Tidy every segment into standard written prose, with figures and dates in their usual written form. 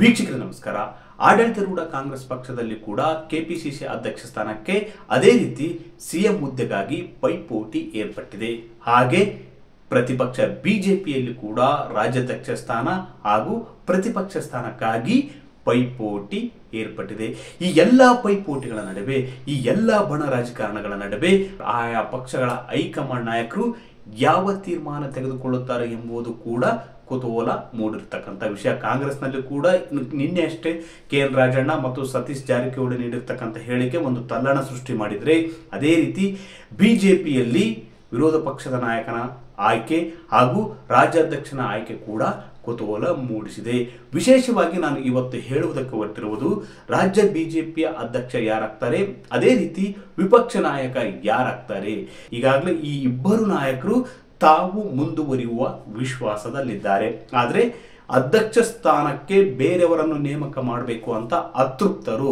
ವೀಕ್ಷಕರೇ ನಮಸ್ಕಾರ. ಆಡಳಿತಾರೂಢ ಕಾಂಗ್ರೆಸ್ ಪಕ್ಷದಲ್ಲಿ ಕೂಡ ಕೆಪಿಸಿಸಿ ಅಧ್ಯಕ್ಷ ಸ್ಥಾನಕ್ಕೆ ಅದೇ ರೀತಿ ಸಿಎಂ ಹುದ್ದೆಗಾಗಿ ಪೈಪೋಟಿ ಏರ್ಪಟ್ಟಿದೆ. ಹಾಗೆ ಪ್ರತಿಪಕ್ಷ ಬಿಜೆಪಿಯಲ್ಲಿ ಕೂಡ ರಾಜ್ಯಾಧ್ಯಕ್ಷ ಸ್ಥಾನ ಹಾಗೂ ಪ್ರತಿಪಕ್ಷ ಸ್ಥಾನಕ್ಕಾಗಿ ಪೈಪೋಟಿ ಏರ್ಪಟ್ಟಿದೆ. ಈ ಎಲ್ಲ ಪೈಪೋಟಿಗಳ ನಡುವೆ, ಈ ಎಲ್ಲ ಬಣ ರಾಜಕಾರಣಗಳ ನಡುವೆ ಆಯಾ ಪಕ್ಷಗಳ ಹೈಕಮಾಂಡ್ ನಾಯಕರು ಯಾವ ತೀರ್ಮಾನ ತೆಗೆದುಕೊಳ್ಳುತ್ತಾರೆ ಎಂಬುದು ಕೂಡ ಕುತೂಹಲ ಮೂಡಿರ್ತಕ್ಕಂಥ ವಿಷಯ. ಕಾಂಗ್ರೆಸ್ನಲ್ಲಿ ಕೂಡ ನಿನ್ನೆ ಅಷ್ಟೇ KN ರಾಜಣ್ಣ ಮತ್ತು ಸತೀಶ್ ಜಾರಕಿಹೊಳಿ ನೀಡಿರ್ತಕ್ಕಂಥ ಹೇಳಿಕೆ ಒಂದು ತಲ್ಲಣ ಸೃಷ್ಟಿ ಮಾಡಿದರೆ, ಅದೇ ರೀತಿ ಬಿಜೆಪಿಯಲ್ಲಿ ವಿರೋಧ ಪಕ್ಷದ ನಾಯಕನ ಆಯ್ಕೆ ಹಾಗೂ ರಾಜ್ಯಾಧ್ಯಕ್ಷನ ಆಯ್ಕೆ ಕೂಡ ಕುತೂಹಲ ಮೂಡಿಸಿದೆ. ವಿಶೇಷವಾಗಿ ನಾನು ಇವತ್ತು ಹೇಳುವುದಕ್ಕೆ ಹೊರಟಿರುವುದು ರಾಜ್ಯ ಬಿಜೆಪಿಯ ಅಧ್ಯಕ್ಷ ಯಾರಾಗ್ತಾರೆ, ಅದೇ ರೀತಿ ವಿಪಕ್ಷ ನಾಯಕ ಯಾರಾಗ್ತಾರೆ. ಈಗಾಗಲೇ ಈ ಇಬ್ಬರು ನಾಯಕರು ತಾವು ಮುಂದುವರಿಯುವ ವಿಶ್ವಾಸದಲ್ಲಿದ್ದಾರೆ. ಆದರೆ ಅಧ್ಯಕ್ಷ ಸ್ಥಾನಕ್ಕೆ ಬೇರೆಯವರನ್ನು ನೇಮಕ ಮಾಡಬೇಕು ಅಂತ ಅತೃಪ್ತರು.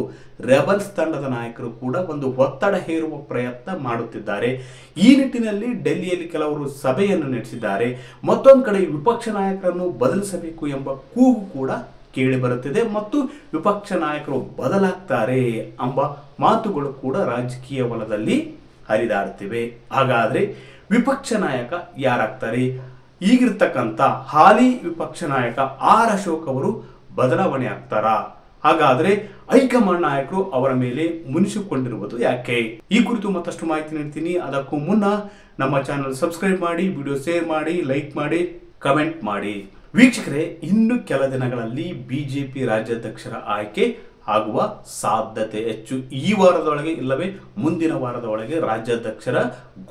ರೆಬಲ್ಸ್ ತಂಡದ ನಾಯಕರು ಕೂಡ ಒಂದು ಒತ್ತಡ ಹೇರುವ ಪ್ರಯತ್ನ ಮಾಡುತ್ತಿದ್ದಾರೆ. ಈ ನಿಟ್ಟಿನಲ್ಲಿ ಡೆಲ್ಲಿಯಲ್ಲಿ ಕೆಲವರು ಸಭೆಯನ್ನು ನಡೆಸಿದ್ದಾರೆ. ಮತ್ತೊಂದು ಕಡೆ ವಿಪಕ್ಷ ನಾಯಕರನ್ನು ಬದಲಿಸಬೇಕು ಎಂಬ ಕೂಗು ಕೂಡ ಕೇಳಿ ಬರುತ್ತಿದೆ ಮತ್ತು ವಿಪಕ್ಷ ನಾಯಕರು ಬದಲಾಗ್ತಾರೆ ಎಂಬ ಮಾತುಗಳು ಕೂಡ ರಾಜಕೀಯ ವಲಯದಲ್ಲಿ ಹರಿದಾಡುತ್ತಿವೆ. ಹಾಗಾದ್ರೆ ವಿಪಕ್ಷ ನಾಯಕ ಯಾರಾಗ್ತಾರೆ? ಈಗಿರ್ತಕ್ಕಂಥ ಹಾಲಿ ವಿಪಕ್ಷ ನಾಯಕ ಆರ್ ಅಶೋಕ್ ಅವರು ಬದಲಾವಣೆ ಆಗ್ತಾರಾ? ಹಾಗಾದ್ರೆ ಹೈಕಮಾಂಡ್ ನಾಯಕರು ಅವರ ಮೇಲೆ ಮುನಿಸಿಕೊಂಡಿರುವುದು ಯಾಕೆ? ಈ ಕುರಿತು ಮತ್ತಷ್ಟು ಮಾಹಿತಿ ನೀಡ್ತೀನಿ. ಅದಕ್ಕೂ ಮುನ್ನ ನಮ್ಮ ಚಾನಲ್ ಸಬ್ಸ್ಕ್ರೈಬ್ ಮಾಡಿ, ವಿಡಿಯೋ ಶೇರ್ ಮಾಡಿ, ಲೈಕ್ ಮಾಡಿ, ಕಮೆಂಟ್ ಮಾಡಿ. ವೀಕ್ಷಕರೇ, ಇನ್ನು ಕೆಲ ದಿನಗಳಲ್ಲಿ ಬಿಜೆಪಿ ರಾಜ್ಯಾಧ್ಯಕ್ಷರ ಆಯ್ಕೆ ಆಗುವ ಸಾಧ್ಯತೆ ಹೆಚ್ಚು. ಈ ವಾರದೊಳಗೆ ಇಲ್ಲವೇ ಮುಂದಿನ ವಾರದ ಒಳಗೆ ರಾಜ್ಯಾಧ್ಯಕ್ಷರ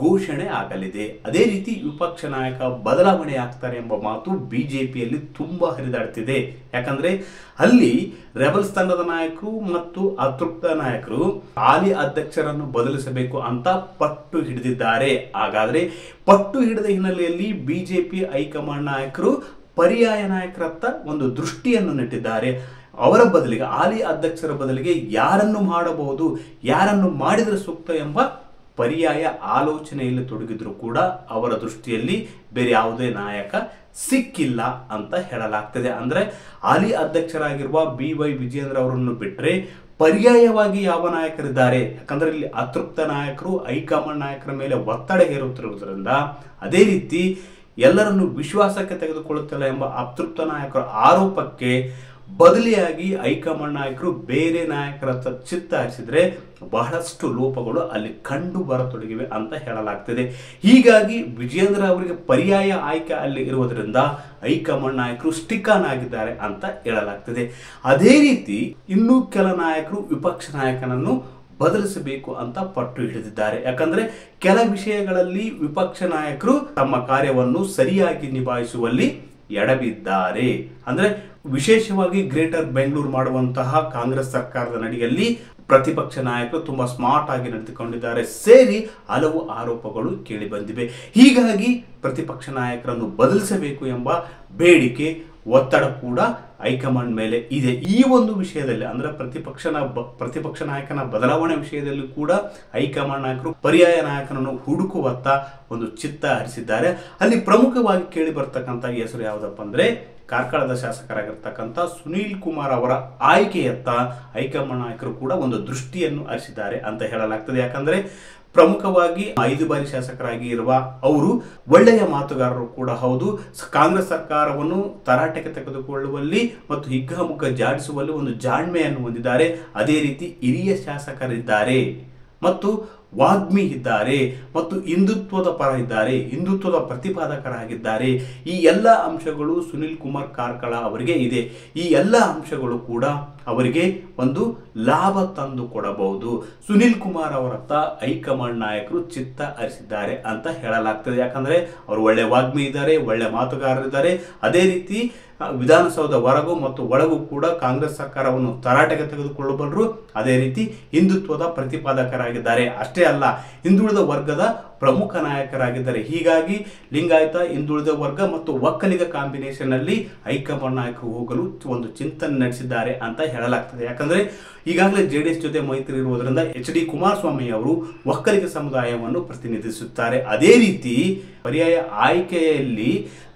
ಘೋಷಣೆ ಆಗಲಿದೆ. ಅದೇ ರೀತಿ ವಿಪಕ್ಷ ನಾಯಕ ಬದಲಾವಣೆ ಆಗ್ತಾರೆ ಎಂಬ ಮಾತು ಬಿಜೆಪಿಯಲ್ಲಿ ತುಂಬಾ ಹರಿದಾಡ್ತಿದೆ. ಯಾಕಂದ್ರೆ ಅಲ್ಲಿ ರೆಬಲ್ಸ್ ತಂಡದ ನಾಯಕರು ಮತ್ತು ಅತೃಪ್ತ ನಾಯಕರು ಹಾಲಿ ಅಧ್ಯಕ್ಷರನ್ನು ಬದಲಿಸಬೇಕು ಅಂತ ಪಟ್ಟು ಹಿಡಿದಿದ್ದಾರೆ. ಹಾಗಾದ್ರೆ ಪಟ್ಟು ಹಿಡಿದ ಹಿನ್ನೆಲೆಯಲ್ಲಿ ಬಿಜೆಪಿ ಹೈಕಮಾಂಡ್ ನಾಯಕರು ಪರ್ಯಾಯ ನಾಯಕರತ್ತ ಒಂದು ದೃಷ್ಟಿಯನ್ನು ನೆಟ್ಟಿದ್ದಾರೆ. ಅವರ ಬದಲಿಗೆ, ಹಾಲಿ ಅಧ್ಯಕ್ಷರ ಬದಲಿಗೆ ಯಾರನ್ನು ಮಾಡಬಹುದು, ಯಾರನ್ನು ಮಾಡಿದರೆ ಸೂಕ್ತ ಎಂಬ ಪರ್ಯಾಯ ಆಲೋಚನೆಯಲ್ಲಿ ತೊಡಗಿದ್ರು ಕೂಡ ಅವರ ದೃಷ್ಟಿಯಲ್ಲಿ ಬೇರೆ ಯಾವುದೇ ನಾಯಕ ಸಿಕ್ಕಿಲ್ಲ ಅಂತ ಹೇಳಲಾಗ್ತದೆ. ಅಂದ್ರೆ ಹಾಲಿ ಅಧ್ಯಕ್ಷರಾಗಿರುವ BY ವಿಜೇಂದ್ರ ಅವರನ್ನು ಬಿಟ್ಟರೆ ಪರ್ಯಾಯವಾಗಿ ಯಾವ ನಾಯಕರಿದ್ದಾರೆ? ಯಾಕಂದ್ರೆ ಇಲ್ಲಿ ಅತೃಪ್ತ ನಾಯಕರು ಹೈಕಮಾಂಡ್ ನಾಯಕರ ಮೇಲೆ ಒತ್ತಡ ಹೇರುತ್ತಿರುವುದರಿಂದ, ಅದೇ ರೀತಿ ಎಲ್ಲರನ್ನು ವಿಶ್ವಾಸಕ್ಕೆ ತೆಗೆದುಕೊಳ್ಳುತ್ತಿಲ್ಲ ಎಂಬ ಅತೃಪ್ತ ನಾಯಕರ ಆರೋಪಕ್ಕೆ ಬದಲಿಯಾಗಿ ಹೈಕಮಾಂಡ್ ನಾಯಕರು ಬೇರೆ ನಾಯಕರ ಚಿತ್ತ ಹರಿಸಿದ್ರೆ ಬಹಳಷ್ಟು ಲೋಪಗಳು ಅಲ್ಲಿ ಕಂಡು ಬರತೊಡಗಿವೆ ಅಂತ ಹೇಳಲಾಗ್ತದೆ. ಹೀಗಾಗಿ ವಿಜೇಂದ್ರ ಅವರಿಗೆ ಪರ್ಯಾಯ ಆಯ್ಕೆ ಅಲ್ಲಿ ಇರುವುದರಿಂದ ಹೈಕಮಾಂಡ್ ನಾಯಕರು ಸ್ಟಿಕ್ ಆನ್ ಆಗಿದ್ದಾರೆ ಅಂತ ಹೇಳಲಾಗ್ತದೆ. ಅದೇ ರೀತಿ ಇನ್ನೂ ಕೆಲ ನಾಯಕರು ವಿಪಕ್ಷ ನಾಯಕನನ್ನು ಬದಲಿಸಬೇಕು ಅಂತ ಪಟ್ಟು ಹಿಡಿದಿದ್ದಾರೆ. ಯಾಕಂದ್ರೆ ಕೆಲ ವಿಷಯಗಳಲ್ಲಿ ವಿಪಕ್ಷ ನಾಯಕರು ತಮ್ಮ ಕಾರ್ಯವನ್ನು ಸರಿಯಾಗಿ ನಿಭಾಯಿಸುವಲ್ಲಿ ಎಡಬಿದ್ದಾರೆ. ಅಂದ್ರೆ ವಿಶೇಷವಾಗಿ ಗ್ರೇಟರ್ ಬೆಂಗಳೂರು ಮಾಡುವಂತಹ ಕಾಂಗ್ರೆಸ್ ಸರ್ಕಾರದ ನಡಿಯಲ್ಲಿ ಪ್ರತಿಪಕ್ಷ ನಾಯಕರು ತುಂಬಾ ಸ್ಮಾರ್ಟ್ ಆಗಿ ನಡೆದುಕೊಂಡಿದ್ದಾರೆ ಸೇರಿ ಹಲವು ಆರೋಪಗಳು ಕೇಳಿ ಬಂದಿವೆ. ಹೀಗಾಗಿ ಪ್ರತಿಪಕ್ಷ ನಾಯಕರನ್ನು ಬದಲಿಸಬೇಕು ಎಂಬ ಬೇಡಿಕೆ, ಒತ್ತಡ ಕೂಡ ಹೈಕಮಾಂಡ್ ಮೇಲೆ ಇದೆ. ಈ ಒಂದು ವಿಷಯದಲ್ಲಿ ಅಂದ್ರೆ ಪ್ರತಿಪಕ್ಷ ನಾಯಕನ ಬದಲಾವಣೆ ವಿಷಯದಲ್ಲಿ ಕೂಡ ಹೈಕಮಾಂಡ್ ನಾಯಕರು ಪರ್ಯಾಯ ನಾಯಕನನ್ನು ಹುಡುಕುವತ್ತ ಒಂದು ಚಿತ್ತ ಹರಿಸಿದ್ದಾರೆ. ಅಲ್ಲಿ ಪ್ರಮುಖವಾಗಿ ಕೇಳಿ ಬರ್ತಕ್ಕಂಥ ಹೆಸರು ಯಾವುದಪ್ಪ ಅಂದ್ರೆ ಕಾರ್ಕಳದ ಶಾಸಕರಾಗಿರ್ತಕ್ಕಂಥ ಸುನೀಲ್ ಕುಮಾರ್ ಅವರ ಆಯ್ಕೆಯತ್ತ ಹೈಕಮಾಂಡ್ ನಾಯಕರು ಕೂಡ ಒಂದು ದೃಷ್ಟಿಯನ್ನು ಹರಿಸಿದ್ದಾರೆ ಅಂತ ಹೇಳಲಾಗ್ತದೆ. ಯಾಕಂದ್ರೆ ಪ್ರಮುಖವಾಗಿ 5 ಬಾರಿ ಶಾಸಕರಾಗಿ ಇರುವ ಅವರು ಒಳ್ಳೆಯ ಮಾತುಗಾರರು ಕೂಡ ಹೌದು. ಕಾಂಗ್ರೆಸ್ ಸರ್ಕಾರವನ್ನು ತರಾಟೆಗೆ ತೆಗೆದುಕೊಳ್ಳುವಲ್ಲಿ ಮತ್ತು ಹಿಗ್ಗಾಮುಗ್ಗ ಜಾಡಿಸುವಲ್ಲಿ ಒಂದು ಜಾಣ್ಮೆಯನ್ನು ಹೊಂದಿದ್ದಾರೆ. ಅದೇ ರೀತಿ ಹಿರಿಯ ಶಾಸಕರಿದ್ದಾರೆ ಮತ್ತು ವಾಗ್ಮಿ ಇದ್ದಾರೆ ಮತ್ತು ಹಿಂದುತ್ವದ ಪರ ಇದ್ದಾರೆ, ಹಿಂದುತ್ವದ ಪ್ರತಿಪಾದಕರಾಗಿದ್ದಾರೆ. ಈ ಎಲ್ಲ ಅಂಶಗಳು ಸುನಿಲ್ ಕುಮಾರ್ ಕಾರ್ಕಳ ಅವರಿಗೆ ಇದೆ. ಈ ಎಲ್ಲ ಅಂಶಗಳು ಕೂಡ ಅವರಿಗೆ ಒಂದು ಲಾಭ ತಂದು ಕೊಡಬಹುದು. ಸುನಿಲ್ ಕುಮಾರ್ ಅವರತ್ತ ಹೈಕಮಾಂಡ್ ನಾಯಕರು ಚಿತ್ತ ಹರಿಸಿದ್ದಾರೆ ಅಂತ ಹೇಳಲಾಗ್ತದೆ. ಯಾಕಂದ್ರೆ ಅವರು ಒಳ್ಳೆ ವಾಗ್ಮಿ ಇದ್ದಾರೆ, ಒಳ್ಳೆ ಮಾತುಗಾರರಿದ್ದಾರೆ. ಅದೇ ರೀತಿ ವಿಧಾನಸೌಧ ಹೊರಗೂ ಮತ್ತು ಒಳಗೂ ಕೂಡ ಕಾಂಗ್ರೆಸ್ ಸರ್ಕಾರವನ್ನು ತರಾಟೆಗೆ ತೆಗೆದುಕೊಳ್ಳಬಲ್ಲರು. ಅದೇ ರೀತಿ ಹಿಂದುತ್ವದ ಪ್ರತಿಪಾದಕರಾಗಿದ್ದಾರೆ. ಅಷ್ಟೇ ಅಲ್ಲ, ಹಿಂದುಳಿದ ವರ್ಗದ ಪ್ರಮುಖ ನಾಯಕರಾಗಿದ್ದಾರೆ. ಹೀಗಾಗಿ ಲಿಂಗಾಯತ, ಹಿಂದುಳಿದ ವರ್ಗ ಮತ್ತು ಒಕ್ಕಲಿಗ ಕಾಂಬಿನೇಷನ್ ಅಲ್ಲಿ ಹೈಕಮಾಂಡ್ ನಾಯಕರು ಹೋಗಲು ಒಂದು ಚಿಂತನೆ ನಡೆಸಿದ್ದಾರೆ ಅಂತ ಹೇಳಲಾಗ್ತದೆ. ಯಾಕಂದ್ರೆ ಈಗಾಗಲೇ ಜೆಡಿಎಸ್ ಜೊತೆ ಮೈತ್ರಿ ಇರುವುದರಿಂದ ಎಚ್.ಡಿ. ಕುಮಾರಸ್ವಾಮಿ ಅವರು ಒಕ್ಕಲಿಗ ಸಮುದಾಯವನ್ನು ಪ್ರತಿನಿಧಿಸುತ್ತಾರೆ. ಅದೇ ರೀತಿ ಪರ್ಯಾಯ ಆಯ್ಕೆಯಲ್ಲಿ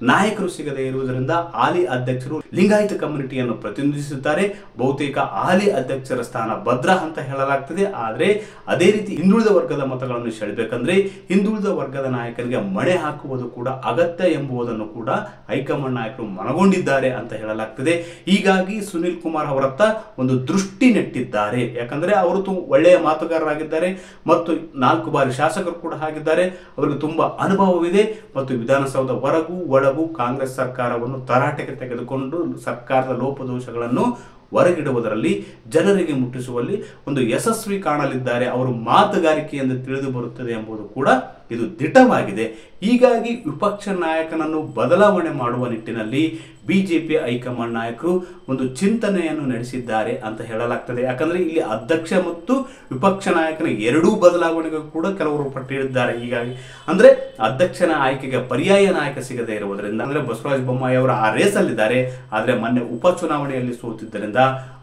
ನಾಯಕರು ಸಿಗದೇ ಇರುವುದರಿಂದ ಹಾಲಿ ಅಧ್ಯಕ್ಷರು ಲಿಂಗಾಯತ ಕಮ್ಯುನಿಟಿಯನ್ನು ಪ್ರತಿನಿಧಿಸುತ್ತಾರೆ. ಬಹುತೇಕ ಹಾಲಿ ಅಧ್ಯಕ್ಷರ ಸ್ಥಾನ ಭದ್ರ ಅಂತ ಹೇಳಲಾಗ್ತದೆ. ಆದರೆ ಅದೇ ರೀತಿ ಹಿಂದುಳಿದ ವರ್ಗದ ಮತಗಳನ್ನು ಸೆಳೆಯಬೇಕಂದ್ರೆ ಹಿಂದುಳಿದ ವರ್ಗದ ನಾಯಕರಿಗೆ ಮಣೆ ಹಾಕುವುದು ಕೂಡ ಅಗತ್ಯ ಎಂಬುದನ್ನು ಕೂಡ ಹೈಕಮಾಂಡ್ ನಾಯಕರು ಮನಗೊಂಡಿದ್ದಾರೆ ಅಂತ ಹೇಳಲಾಗ್ತದೆ. ಹೀಗಾಗಿ ಸುನಿಲ್ ಕುಮಾರ್ ಅವರತ್ತ ಒಂದು ದೃಷ್ಟಿ ನೆಟ್ಟಿದ್ದಾರೆ. ಯಾಕಂದ್ರೆ ಅವರು ಒಳ್ಳೆಯ ಮಾತುಗಾರರಾಗಿದ್ದಾರೆ ಮತ್ತು 4 ಬಾರಿ ಶಾಸಕರು ಕೂಡ ಆಗಿದ್ದಾರೆ. ಅವರಿಗೆ ತುಂಬಾ ಅನುಭವವಿದೆ ಮತ್ತು ವಿಧಾನಸೌಧ ಹೊರಗೂ ಒಳಗೂ ಕಾಂಗ್ರೆಸ್ ಸರ್ಕಾರವನ್ನು ತರಾಟೆಗೆ ತೆಗೆದುಕೊಂಡು ಸರ್ಕಾರದ ಲೋಪದೋಷಗಳನ್ನು ಹೊರಗಿಡುವುದರಲ್ಲಿ ಜನರಿಗೆ ಮುಟ್ಟಿಸುವಲ್ಲಿ ಒಂದು ಯಶಸ್ವಿ ಕಾಣಲಿದ್ದಾರೆ. ಅವರು ಮಾತುಗಾರಿಕೆಯಿಂದ ತಿಳಿದು ಬರುತ್ತದೆ ಎಂಬುದು ಕೂಡ ಇದು ದಿಟವಾಗಿದೆ. ಹೀಗಾಗಿ ವಿಪಕ್ಷ ನಾಯಕನನ್ನು ಬದಲಾವಣೆ ಮಾಡುವ ನಿಟ್ಟಿನಲ್ಲಿ ಬಿಜೆಪಿ ಹೈಕಮಾಂಡ್ ನಾಯಕರು ಒಂದು ಚಿಂತನೆಯನ್ನು ನಡೆಸಿದ್ದಾರೆ ಅಂತ ಹೇಳಲಾಗ್ತದೆ. ಯಾಕಂದ್ರೆ ಇಲ್ಲಿ ಅಧ್ಯಕ್ಷ ಮತ್ತು ವಿಪಕ್ಷ ನಾಯಕನ ಎರಡೂ ಬದಲಾವಣೆಗೂ ಕೂಡ ಕೆಲವರು ಪಟ್ಟಿದ್ದಾರೆ. ಹೀಗಾಗಿ ಅಂದ್ರೆ ಅಧ್ಯಕ್ಷನ ಆಯ್ಕೆಗೆ ಪರ್ಯಾಯ ನಾಯಕ ಸಿಗದೇ ಇರುವುದರಿಂದ ಅಂದ್ರೆ ಬಸವರಾಜ ಬೊಮ್ಮಾಯಿ ಅವರು ಆ ರೇಸಲ್ಲಿದ್ದಾರೆ. ಆದ್ರೆ ಮೊನ್ನೆ ಉಪಚುನಾವಣೆಯಲ್ಲಿ ಸೋತಿದ್ದರಿಂದ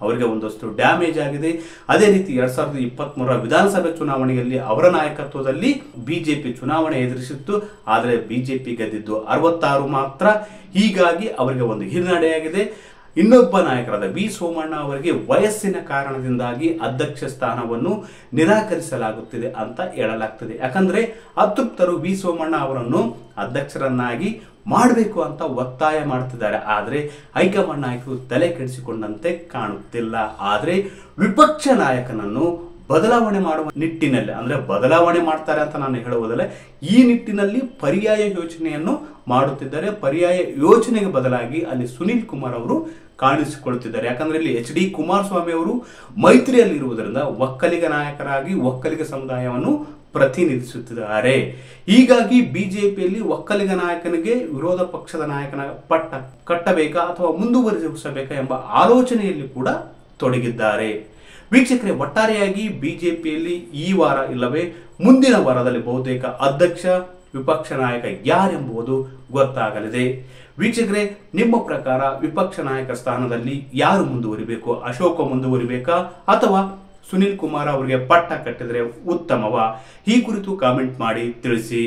ಅವರಿಗೆ ಒಂದಷ್ಟು ಡ್ಯಾಮೇಜ್ ಆಗಿದೆ. ಅದೇ ರೀತಿ 2023 ವಿಧಾನಸಭೆ ಚುನಾವಣೆಯಲ್ಲಿ ಅವರ ನಾಯಕತ್ವದಲ್ಲಿ ಬಿಜೆಪಿ ಚುನಾವಣೆ ಎದುರಿಸಿತ್ತು. ಆದರೆ ಬಿಜೆಪಿ ಗೆದ್ದಿದ್ದು 66 ಮಾತ್ರ. ಹೀಗಾಗಿ ಅವರಿಗೆ ಒಂದು ಹಿನ್ನಡೆಯಾಗಿದೆ. ಇನ್ನೊಬ್ಬ ನಾಯಕರಾದ ವಿ ಸೋಮಣ್ಣ ಅವರಿಗೆ ವಯಸ್ಸಿನ ಕಾರಣದಿಂದಾಗಿ ಅಧ್ಯಕ್ಷ ಸ್ಥಾನವನ್ನು ನಿರಾಕರಿಸಲಾಗುತ್ತಿದೆ ಅಂತ ಹೇಳಲಾಗ್ತದೆ. ಯಾಕಂದ್ರೆ ಅತೃಪ್ತರು ವಿ ಸೋಮಣ್ಣ ಅವರನ್ನು ಅಧ್ಯಕ್ಷರನ್ನಾಗಿ ಮಾಡಬೇಕು ಅಂತ ಒತ್ತಾಯ ಮಾಡ್ತಿದ್ದಾರೆ. ಆದರೆ ಹೈಕಮಾಂಡ್ ನಾಯಕರು ತಲೆ ಕೆಡಿಸಿಕೊಂಡಂತೆ ಕಾಣುತ್ತಿಲ್ಲ. ಆದರೆ ವಿಪಕ್ಷ ನಾಯಕನನ್ನು ಬದಲಾವಣೆ ಮಾಡುವ ನಿಟ್ಟಿನಲ್ಲಿ ಅಂದ್ರೆ ಬದಲಾವಣೆ ಮಾಡ್ತಾರೆ ಅಂತ ನಾನು ಹೇಳುವುದಲ್ಲ, ಈ ನಿಟ್ಟಿನಲ್ಲಿ ಪರ್ಯಾಯ ಯೋಚನೆಯನ್ನು ಮಾಡುತ್ತಿದ್ದಾರೆ. ಪರ್ಯಾಯ ಯೋಚನೆಗೆ ಬದಲಾಗಿ ಅಲ್ಲಿ ಸುನಿಲ್ ಕುಮಾರ್ ಅವರು ಕಾಣಿಸಿಕೊಳ್ಳುತ್ತಿದ್ದಾರೆ. ಯಾಕಂದ್ರೆ ಇಲ್ಲಿ ಎಚ್.ಡಿ. ಕುಮಾರಸ್ವಾಮಿ ಅವರು ಮೈತ್ರಿಯಲ್ಲಿರುವುದರಿಂದ ಒಕ್ಕಲಿಗ ನಾಯಕರಾಗಿ ಒಕ್ಕಲಿಗ ಸಮುದಾಯವನ್ನು ಪ್ರತಿನಿಧಿಸುತ್ತಿದ್ದಾರೆ. ಹೀಗಾಗಿ ಬಿಜೆಪಿಯಲ್ಲಿ ಒಕ್ಕಲಿಗ ನಾಯಕನಿಗೆ ವಿರೋಧ ಪಕ್ಷದ ನಾಯಕನ ಪಟ್ಟ ಕಟ್ಟಬೇಕಾ ಅಥವಾ ಮುಂದುವರಿಸಬೇಕಾ ಎಂಬ ಆಲೋಚನೆಯಲ್ಲಿ ಕೂಡ ತೊಡಗಿದ್ದಾರೆ. ವೀಕ್ಷಕರೇ, ಒಟ್ಟಾರೆಯಾಗಿ ಬಿಜೆಪಿಯಲ್ಲಿ ಈ ವಾರ ಇಲ್ಲವೇ ಮುಂದಿನ ವಾರದಲ್ಲಿ ಬಹುತೇಕ ಅಧ್ಯಕ್ಷ ವಿಪಕ್ಷ ನಾಯಕ ಯಾರೆಂಬುದು ಗೊತ್ತಾಗಲಿದೆ. ವೀಕ್ಷಕರೇ, ನಿಮ್ಮ ಪ್ರಕಾರ ವಿಪಕ್ಷ ನಾಯಕ ಸ್ಥಾನದಲ್ಲಿ ಯಾರು ಮುಂದುವರಿಬೇಕು? ಅಶೋಕ ಮುಂದುವರಿಬೇಕಾ ಅಥವಾ ಸುನಿಲ್ ಕುಮಾರ್ ಅವರಿಗೆ ಪಟ್ಟ ಕಟ್ಟಿದರೆ ಉತ್ತಮವಾ? ಈ ಕುರಿತು ಕಾಮೆಂಟ್ ಮಾಡಿ ತಿಳಿಸಿ.